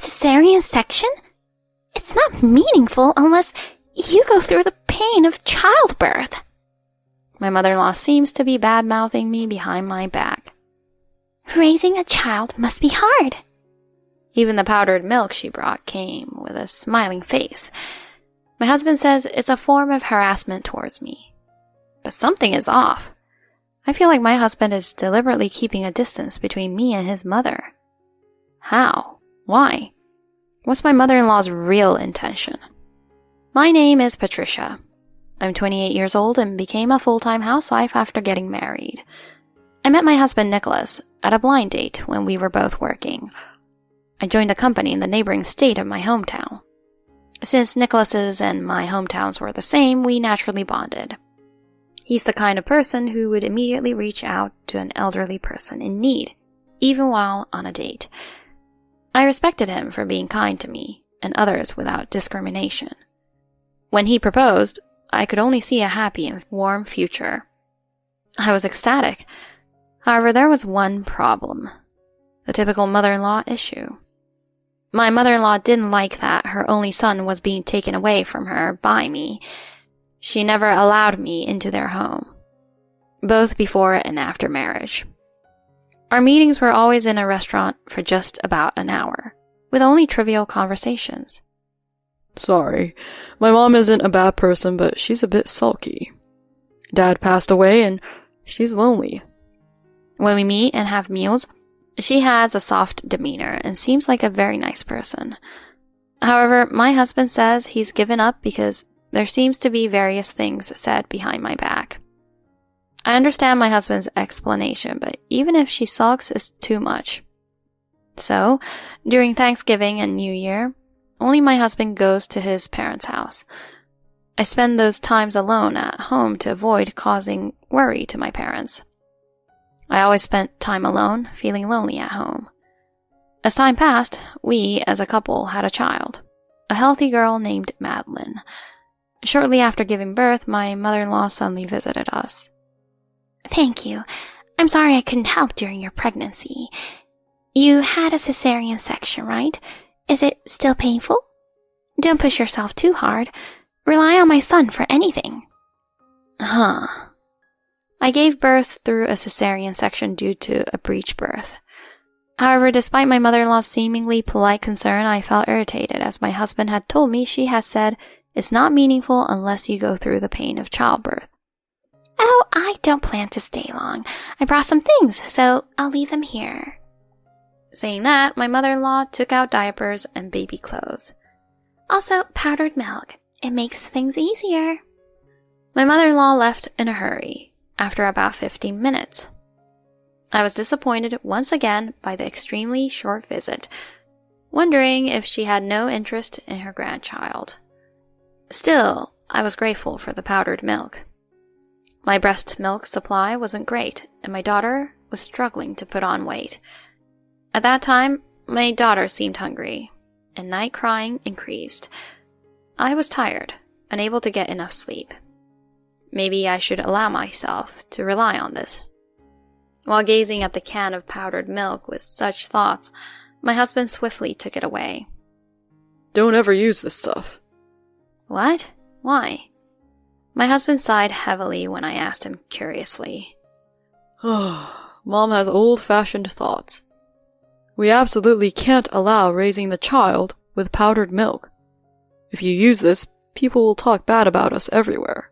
cesarean section? It's not meaningful unless you go through the pain of childbirth. My mother-in-law seems to be bad-mouthing me behind my back. Raising a child must be hard. Even the powdered milk she brought came with a smiling face. My husband says it's a form of harassment towards me. But something is off. I feel like my husband is deliberately keeping a distance between me and his mother. How? Why? What's my mother-in-law's real intention? My name is Patricia. I'm 28 years old and became a full-time housewife after getting married. I met my husband Nicholas at a blind date when we were both working. I joined a company in the neighboring state of my hometown. Since Nicholas's and my hometowns were the same, we naturally bonded. He's the kind of person who would immediately reach out to an elderly person in need, even while on a date. I respected him for being kind to me and others without discrimination. When he proposed, I could only see a happy and warm future. I was ecstatic. However, there was one problem. The typical mother-in-law issue. My mother-in-law didn't like that her only son was being taken away from her by me. She never allowed me into their home, both before and after marriage. Our meetings were always in a restaurant for just about an hour, with only trivial conversations. Sorry, my mom isn't a bad person, but she's a bit sulky. Dad passed away and she's lonely. When we meet and have meals, she has a soft demeanor and seems like a very nice person. However, my husband says he's given up because there seems to be various things said behind my back. I understand my husband's explanation, but even if she sulks, it's too much. So, during Thanksgiving and New Year, only my husband goes to his parents' house. I spend those times alone at home to avoid causing worry to my parents. I always spent time alone, feeling lonely at home. As time passed, we, as a couple, had a child, a healthy girl named Madeline. Shortly after giving birth, my mother-in-law suddenly visited us. Thank you. I'm sorry I couldn't help during your pregnancy. You had a cesarean section, right? Is it still painful? Don't push yourself too hard. Rely on my son for anything. I gave birth through a cesarean section due to a breech birth. However, despite my mother-in-law's seemingly polite concern, I felt irritated as my husband had told me she has said it's not meaningful unless you go through the pain of childbirth. Oh, I don't plan to stay long. I brought some things, so I'll leave them here. Saying that, my mother-in-law took out diapers and baby clothes. Also, powdered milk. It makes things easier. My mother-in-law left in a hurry, after about 15 minutes. I was disappointed once again by the extremely short visit, wondering if she had no interest in her grandchild. Still, I was grateful for the powdered milk. My breast milk supply wasn't great, and my daughter was struggling to put on weight. At that time, my daughter seemed hungry, and night crying increased. I was tired, unable to get enough sleep. Maybe I should allow myself to rely on this. While gazing at the can of powdered milk with such thoughts, my husband swiftly took it away. Don't ever use this stuff. What? Why? My husband sighed heavily when I asked him curiously. Mom has old-fashioned thoughts. We absolutely can't allow raising the child with powdered milk. If you use this, people will talk bad about us everywhere.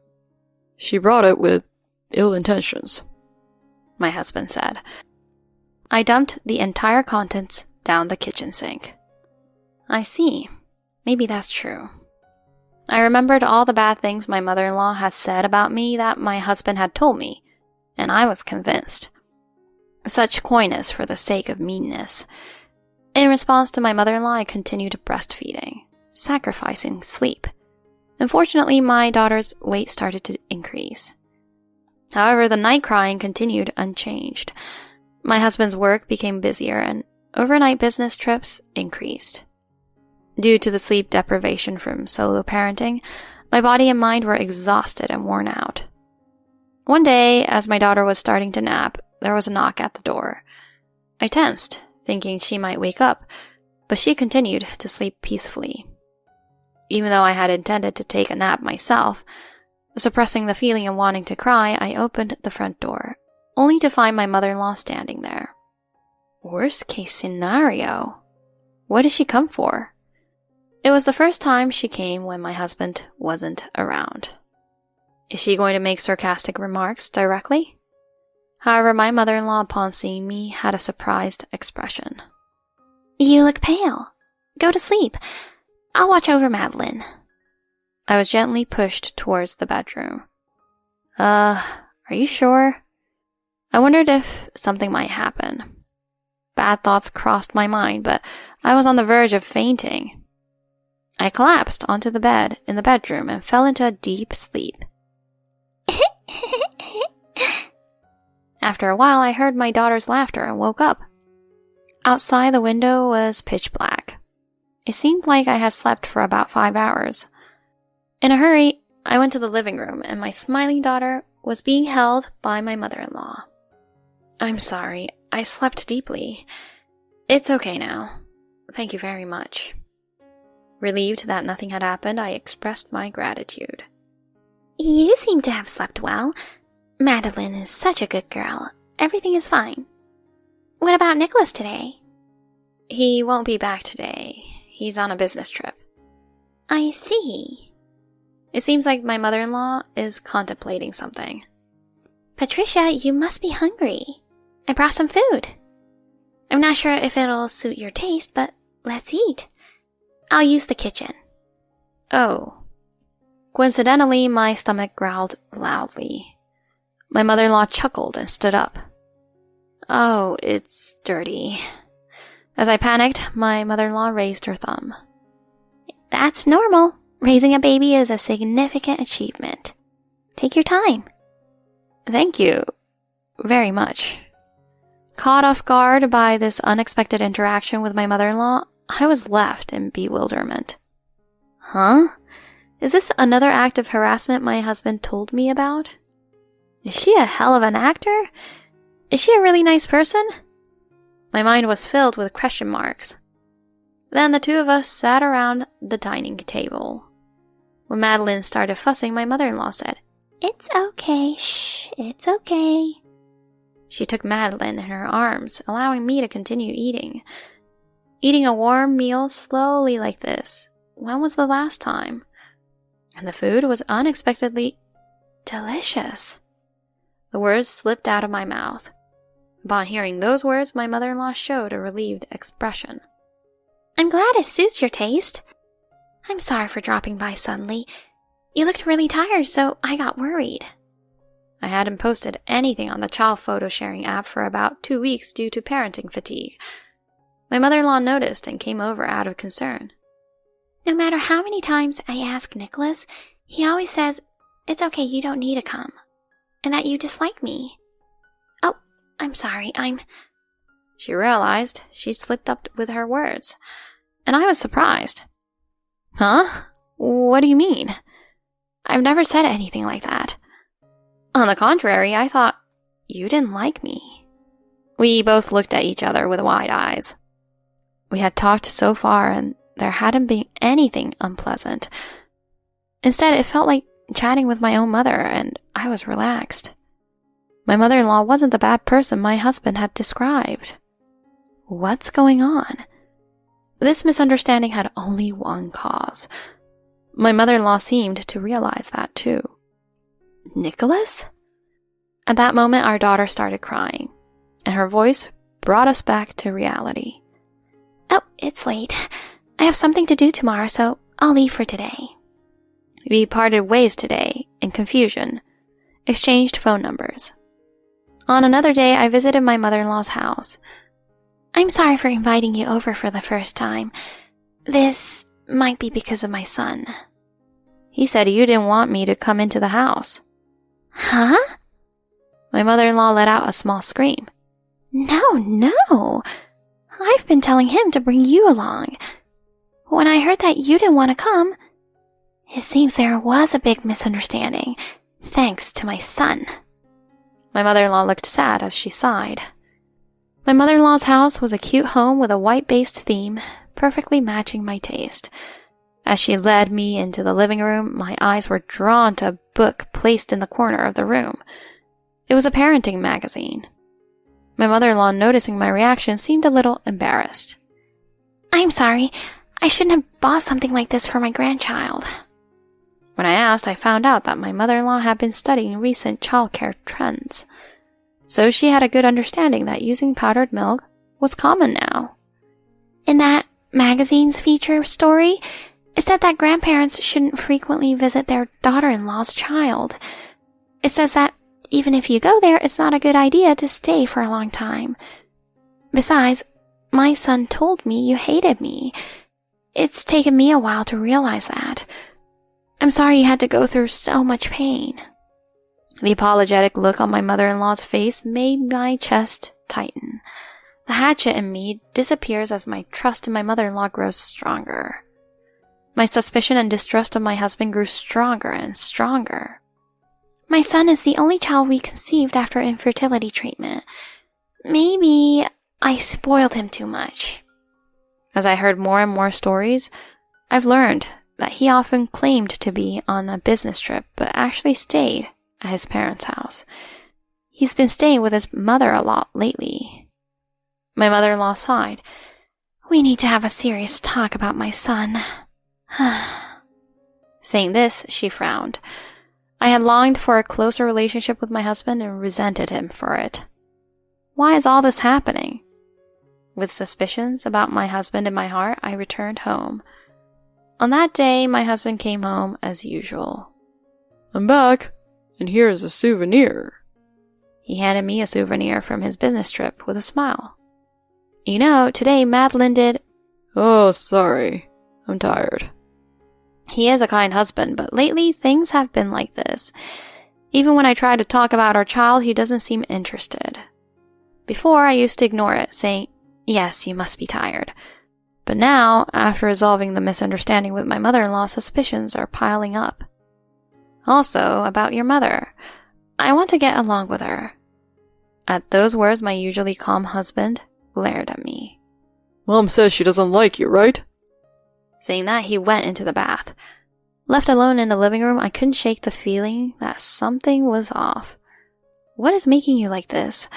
She brought it with ill intentions, my husband said. I dumped the entire contents down the kitchen sink. I see. Maybe that's true. I remembered all the bad things my mother-in-law had said about me that my husband had told me, and I was convinced. Such coyness for the sake of meanness. In response to my mother-in-law, I continued breastfeeding, sacrificing sleep. Unfortunately, my daughter's weight started to increase. However, the night crying continued unchanged. My husband's work became busier, and overnight business trips increased. Due to the sleep deprivation from solo parenting, my body and mind were exhausted and worn out. One day, as my daughter was starting to nap, there was a knock at the door. I tensed, thinking she might wake up, but she continued to sleep peacefully. Even though I had intended to take a nap myself, suppressing the feeling of wanting to cry, I opened the front door, only to find my mother-in-law standing there. Worst case scenario. What did she come for? It was the first time she came when my husband wasn't around. Is she going to make sarcastic remarks directly? However, my mother-in-law, upon seeing me, had a surprised expression. You look pale. Go to sleep. I'll watch over Madeline. I was gently pushed towards the bedroom. Are you sure? I wondered if something might happen. Bad thoughts crossed my mind, but I was on the verge of fainting. I collapsed onto the bed in the bedroom and fell into a deep sleep. After a while, I heard my daughter's laughter and woke up. Outside the window was pitch black. It seemed like I had slept for about 5 hours. In a hurry, I went to the living room, and my smiling daughter was being held by my mother-in-law. I'm sorry, I slept deeply. It's okay now. Thank you very much. Relieved that nothing had happened, I expressed my gratitude. You seem to have slept well. Madeline is such a good girl. Everything is fine. What about Nicholas today? He won't be back today. He's on a business trip. I see. It seems like my mother-in-law is contemplating something. Patricia, you must be hungry. I brought some food. I'm not sure if it'll suit your taste, but let's eat. I'll use the kitchen. Oh. Coincidentally, my stomach growled loudly. My mother-in-law chuckled and stood up. Oh, it's dirty. As I panicked, my mother-in-law raised her thumb. That's normal. Raising a baby is a significant achievement. Take your time. Thank you very much. Caught off guard by this unexpected interaction with my mother-in-law, I was left in bewilderment. Huh? Is this another act of harassment my husband told me about? Is she a hell of an actor? Is she a really nice person? My mind was filled with question marks. Then the two of us sat around the dining table. When Madeline started fussing, my mother-in-law said, It's okay, shh, it's okay. She took Madeline in her arms, allowing me to continue eating. Eating a warm meal slowly like this. When was the last time? And the food was unexpectedly delicious. The words slipped out of my mouth. Upon hearing those words, my mother-in-law showed a relieved expression. I'm glad it suits your taste. I'm sorry for dropping by suddenly. You looked really tired, so I got worried. I hadn't posted anything on the child photo sharing app for about 2 weeks due to parenting fatigue. My mother-in-law noticed and came over out of concern. No matter how many times I ask Nicholas, he always says, It's okay, you don't need to come, and that you dislike me. Oh, I'm sorry, She realized she'd slipped up with her words, and I was surprised. Huh? What do you mean? I've never said anything like that. On the contrary, I thought you didn't like me. We both looked at each other with wide eyes. We had talked so far, and there hadn't been anything unpleasant. Instead, it felt like chatting with my own mother, and I was relaxed. My mother-in-law wasn't the bad person my husband had described. What's going on? This misunderstanding had only one cause. My mother-in-law seemed to realize that too. Nicholas? At that moment, our daughter started crying, and her voice brought us back to reality. Oh, it's late. I have something to do tomorrow, so I'll leave for today. We parted ways today, in confusion, exchanged phone numbers. On another day, I visited my mother-in-law's house. I'm sorry for inviting you over for the first time. This might be because of my son. He said you didn't want me to come into the house. Huh? My mother-in-law let out a small scream. No. I've been telling him to bring you along. When I heard that you didn't want to come, it seems there was a big misunderstanding, thanks to my son. My mother-in-law looked sad as she sighed. My mother-in-law's house was a cute home with a white-based theme, perfectly matching my taste. As she led me into the living room, my eyes were drawn to a book placed in the corner of the room. It was a parenting magazine. My mother-in-law, noticing my reaction, seemed a little embarrassed. I'm sorry. I shouldn't have bought something like this for my grandchild. When I asked, I found out that my mother-in-law had been studying recent childcare trends. So she had a good understanding that using powdered milk was common now. In that magazine's feature story, it said that grandparents shouldn't frequently visit their daughter-in-law's child. It says that even if you go there, it's not a good idea to stay for a long time. Besides, my son told me you hated me. It's taken me a while to realize that. I'm sorry you had to go through so much pain. The apologetic look on my mother-in-law's face made my chest tighten. The hatchet in me disappears as my trust in my mother-in-law grows stronger. My suspicion and distrust of my husband grew stronger and stronger. My son is the only child we conceived after infertility treatment. Maybe I spoiled him too much. As I heard more and more stories, I've learned that he often claimed to be on a business trip, but actually stayed at his parents' house. He's been staying with his mother a lot lately. My mother-in-law sighed. We need to have a serious talk about my son. Saying this, she frowned. I had longed for a closer relationship with my husband and resented him for it. Why is all this happening? With suspicions about my husband in my heart, I returned home. On that day, my husband came home as usual. I'm back, and here is a souvenir. He handed me a souvenir from his business trip with a smile. You know, today Madeline did... Oh, sorry. I'm tired. He is a kind husband, but lately things have been like this. Even when I try to talk about our child, he doesn't seem interested. Before, I used to ignore it, saying, yes, you must be tired. But now, after resolving the misunderstanding with my mother-in-law, suspicions are piling up. Also, about your mother. I want to get along with her. At those words, my usually calm husband glared at me. Mom says she doesn't like you, right? Saying that, he went into the bath. Left alone in the living room, I couldn't shake the feeling that something was off. What is making you like this?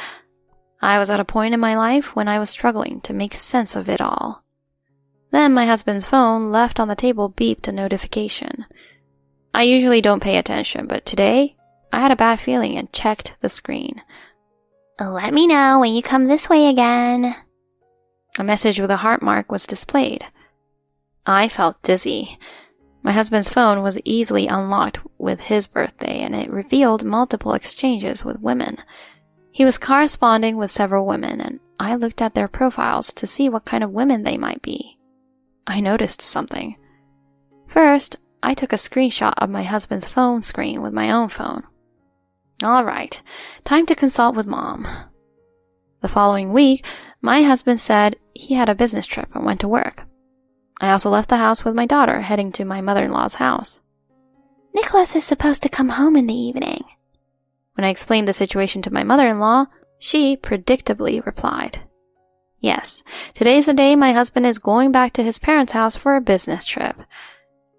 I was at a point in my life when I was struggling to make sense of it all. Then my husband's phone, left on the table, beeped a notification. I usually don't pay attention, but today, I had a bad feeling and checked the screen. Let me know when you come this way again. A message with a heart mark was displayed. I felt dizzy. My husband's phone was easily unlocked with his birthday, and it revealed multiple exchanges with women. He was corresponding with several women, and I looked at their profiles to see what kind of women they might be. I noticed something. First, I took a screenshot of my husband's phone screen with my own phone. All right, time to consult with Mom. The following week, my husband said he had a business trip and went to work. I also left the house with my daughter, heading to my mother-in-law's house. Nicholas is supposed to come home in the evening. When I explained the situation to my mother-in-law, she predictably replied, yes, today's the day my husband is going back to his parents' house for a business trip.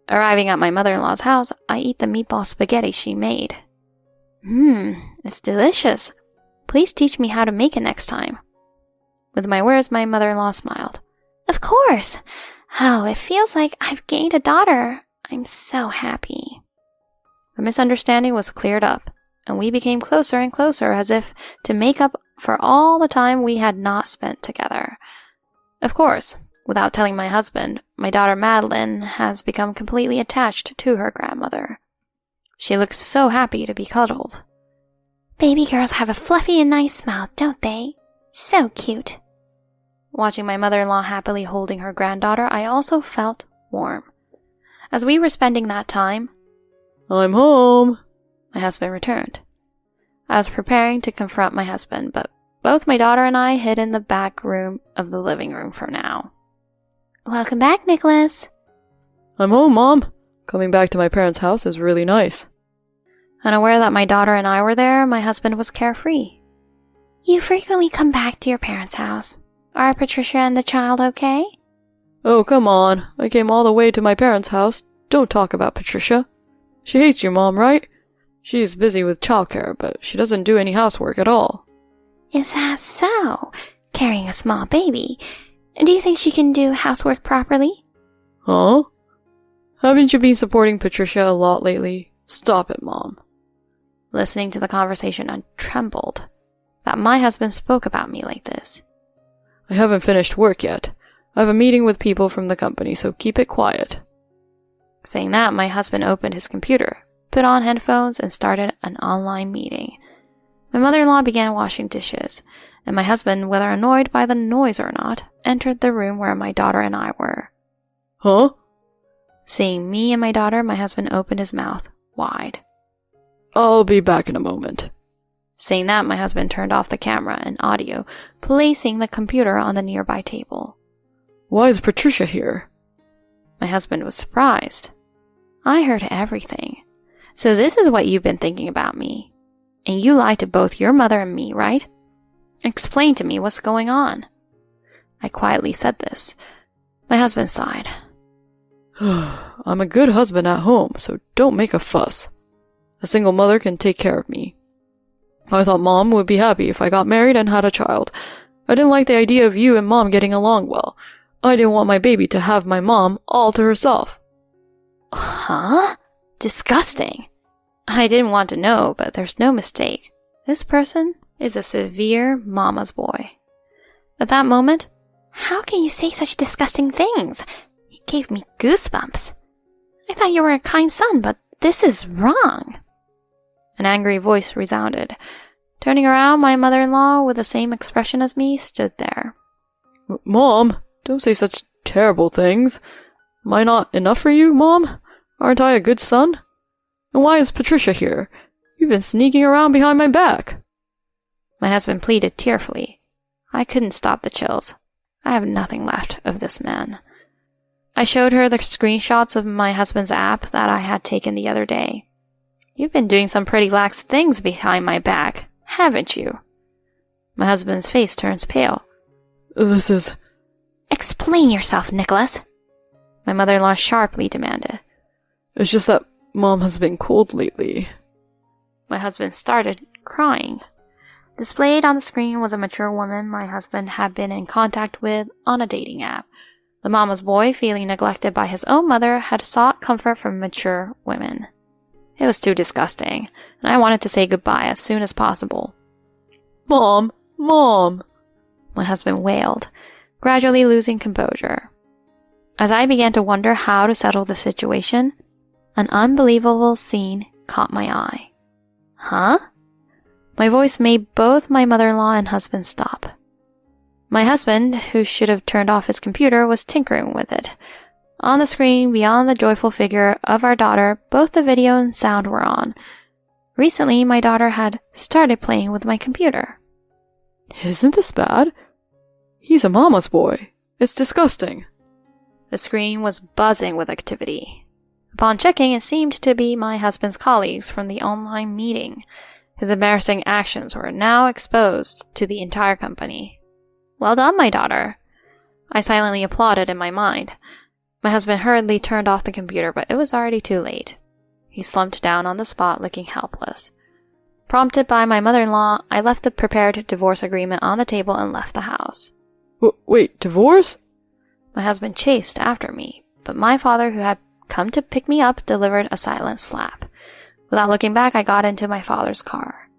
Arriving at my mother-in-law's house, I eat the meatball spaghetti she made. It's delicious. Please teach me how to make it next time. With my words, my mother-in-law smiled. Of course. Oh, it feels like I've gained a daughter. I'm so happy. The misunderstanding was cleared up, and we became closer and closer as if to make up for all the time we had not spent together. Of course, without telling my husband, my daughter Madeline has become completely attached to her grandmother. She looks so happy to be cuddled. Baby girls have a fluffy and nice smile, don't they? So cute. Watching my mother-in-law happily holding her granddaughter, I also felt warm. As we were spending that time, I'm home, my husband returned. I was preparing to confront my husband, but both my daughter and I hid in the back room of the living room for now. Welcome back, Nicholas. I'm home, Mom. Coming back to my parents' house is really nice. Unaware that my daughter and I were there, my husband was carefree. You frequently come back to your parents' house. Are Patricia and the child okay? Oh, come on. I came all the way to my parents' house. Don't talk about Patricia. She hates your mom, right? She's busy with childcare, but she doesn't do any housework at all. Is that so? Carrying a small baby. Do you think she can do housework properly? Huh? Haven't you been supporting Patricia a lot lately? Stop it, Mom. Listening to the conversation, I trembled that my husband spoke about me like this. I haven't finished work yet. I have a meeting with people from the company, so keep it quiet. Saying that, my husband opened his computer, put on headphones, and started an online meeting. My mother-in-law began washing dishes, and my husband, whether annoyed by the noise or not, entered the room where my daughter and I were. Huh? Seeing me and my daughter, my husband opened his mouth wide. I'll be back in a moment. Saying that, my husband turned off the camera and audio, placing the computer on the nearby table. Why is Patricia here? My husband was surprised. I heard everything. So this is what you've been thinking about me. And you lied to both your mother and me, right? Explain to me what's going on. I quietly said this. My husband sighed. I'm a good husband at home, so don't make a fuss. A single mother can take care of me. I thought Mom would be happy if I got married and had a child. I didn't like the idea of you and Mom getting along well. I didn't want my baby to have my mom all to herself. Huh? Disgusting. I didn't want to know, but there's no mistake. This person is a severe mama's boy. At that moment, how can you say such disgusting things? It gave me goosebumps. I thought you were a kind son, but this is wrong. An angry voice resounded. Turning around, my mother-in-law, with the same expression as me, stood there. Mom, don't say such terrible things. Am I not enough for you, Mom? Aren't I a good son? And why is Patricia here? You've been sneaking around behind my back. My husband pleaded tearfully. I couldn't stop the chills. I have nothing left of this man. I showed her the screenshots of my husband's app that I had taken the other day. You've been doing some pretty lax things behind my back, haven't you? My husband's face turns pale. This is... Explain yourself, Nicholas. My mother-in-law sharply demanded. It's just that Mom has been cold lately. My husband started crying. Displayed on the screen was a mature woman my husband had been in contact with on a dating app. The mama's boy, feeling neglected by his own mother, had sought comfort from mature women. It was too disgusting, and I wanted to say goodbye as soon as possible. Mom! Mom! My husband wailed, gradually losing composure. As I began to wonder how to settle the situation, an unbelievable scene caught my eye. Huh? My voice made both my mother-in-law and husband stop. My husband, who should have turned off his computer, was tinkering with it. On the screen, beyond the joyful figure of our daughter, both the video and sound were on. Recently, my daughter had started playing with my computer. Isn't this bad? He's a mama's boy. It's disgusting. The screen was buzzing with activity. Upon checking, it seemed to be my husband's colleagues from the online meeting. His embarrassing actions were now exposed to the entire company. Well done, my daughter. I silently applauded in my mind. My husband hurriedly turned off the computer, but it was already too late. He slumped down on the spot, looking helpless. Prompted by my mother-in-law, I left the prepared divorce agreement on the table and left the house. Wait, divorce? My husband chased after me, but my father, who had come to pick me up, delivered a silent slap. Without looking back, I got into my father's car.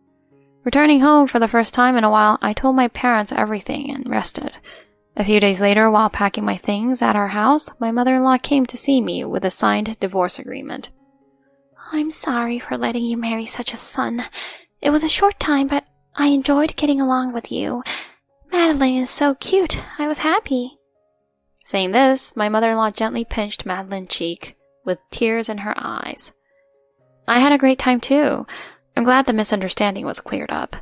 Returning home for the first time in a while, I told my parents everything and rested. A few days later, while packing my things at our house, my mother-in-law came to see me with a signed divorce agreement. I'm sorry for letting you marry such a son. It was a short time, but I enjoyed getting along with you. Madeline is so cute. I was happy. Saying this, my mother-in-law gently pinched Madeline's cheek, with tears in her eyes. I had a great time too. I'm glad the misunderstanding was cleared up.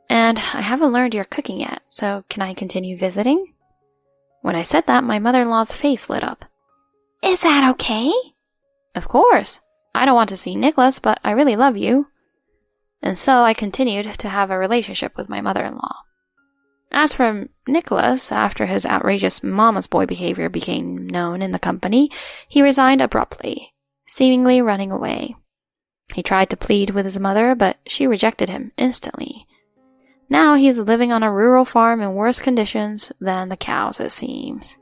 And I haven't learned your cooking yet, so can I continue visiting? When I said that, my mother-in-law's face lit up. Is that okay? Of course. I don't want to see Nicholas, but I really love you. And so I continued to have a relationship with my mother-in-law. As for Nicholas, after his outrageous mama's boy behavior became known in the company, he resigned abruptly, seemingly running away. He tried to plead with his mother, but she rejected him instantly. Now he's living on a rural farm in worse conditions than the cows, it seems.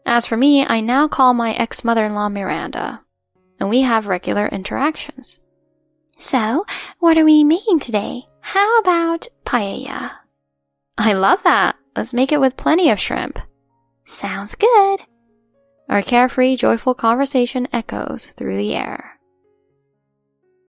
As for me, I now call my ex-mother-in-law Miranda, and we have regular interactions. So, what are we making today? How about paella? I love that. Let's make it with plenty of shrimp. Sounds good. Our carefree, joyful conversation echoes through the air.